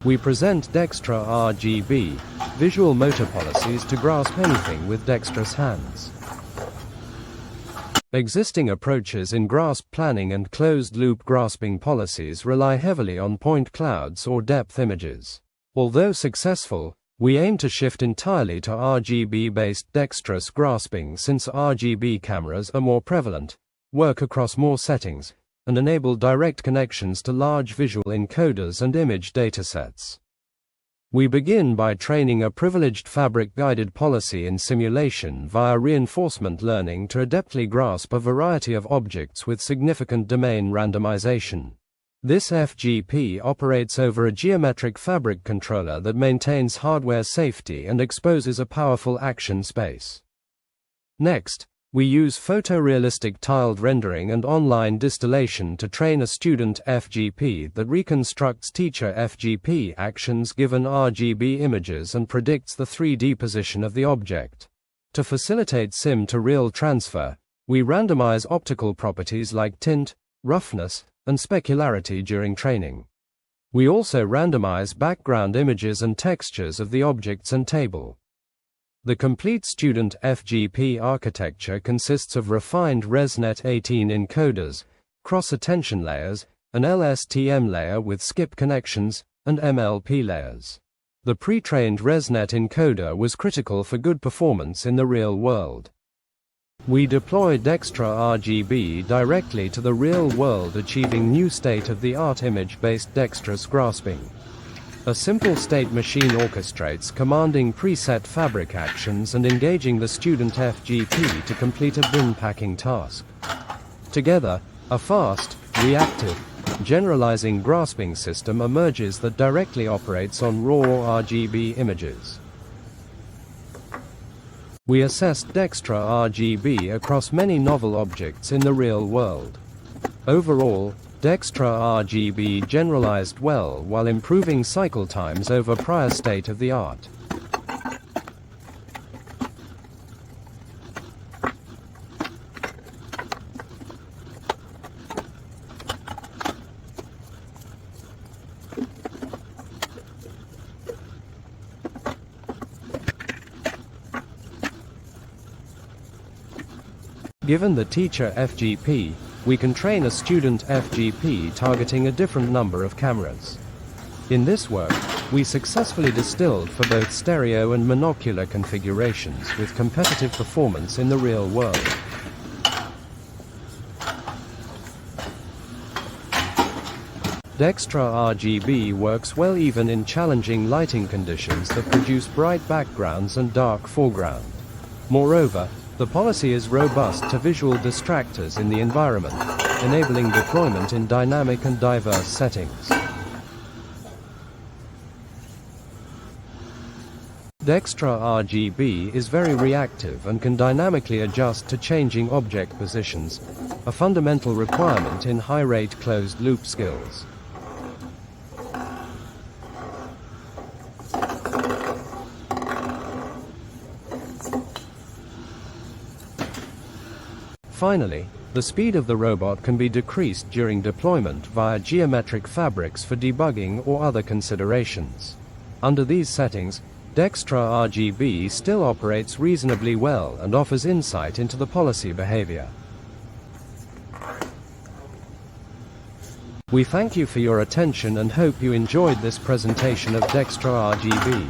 We present DextrAH RGB, visual motor policies to grasp anything with dexterous hands. Existing approaches in grasp planning and closed-loop grasping policies rely heavily on point clouds or depth images. Although successful, we aim to shift entirely to RGB-based dexterous grasping since RGB cameras are more prevalent, work across more settings, and enable direct connections to large visual encoders and image datasets. We begin by training a privileged fabric-guided policy in simulation via reinforcement learning to adeptly grasp a variety of objects with significant domain randomization. This FGP operates over a geometric fabric controller that maintains hardware safety and exposes a powerful action space. Next, we use photorealistic tiled rendering and online distillation to train a student FGP that reconstructs teacher FGP actions given RGB images and predicts the 3D position of the object. To facilitate sim-to-real transfer, we randomize optical properties like tint, roughness, and specularity during training. We also randomize background images and textures of the objects and table. The complete student FGP architecture consists of refined ResNet 18 encoders, cross-attention layers, an LSTM layer with skip connections, and MLP layers. The pre-trained ResNet encoder was critical for good performance in the real world. We deploy DextrAH RGB directly to the real world, achieving new state-of-the-art image-based dexterous grasping. A simple state machine orchestrates commanding preset fabric actions and engaging the student FGP to complete a bin packing task. Together, a fast, reactive, generalizing grasping system emerges that directly operates on raw RGB images. We assessed DextrAH RGB across many novel objects in the real world. Overall, DextrAH RGB generalized well while improving cycle times over prior state-of-the-art. Given the teacher FGP, we can train a student FGP targeting a different number of cameras. In this work, we successfully distilled for both stereo and monocular configurations with competitive performance in the real world. DextrAH RGB works well even in challenging lighting conditions that produce bright backgrounds and dark foreground. Moreover, the policy is robust to visual distractors in the environment, enabling deployment in dynamic and diverse settings. DextrAH RGB is very reactive and can dynamically adjust to changing object positions, a fundamental requirement in high-rate closed-loop skills. Finally, the speed of the robot can be decreased during deployment via geometric fabrics for debugging or other considerations. Under these settings, DextrAH RGB still operates reasonably well and offers insight into the policy behavior. We thank you for your attention and hope you enjoyed this presentation of DextrAH RGB.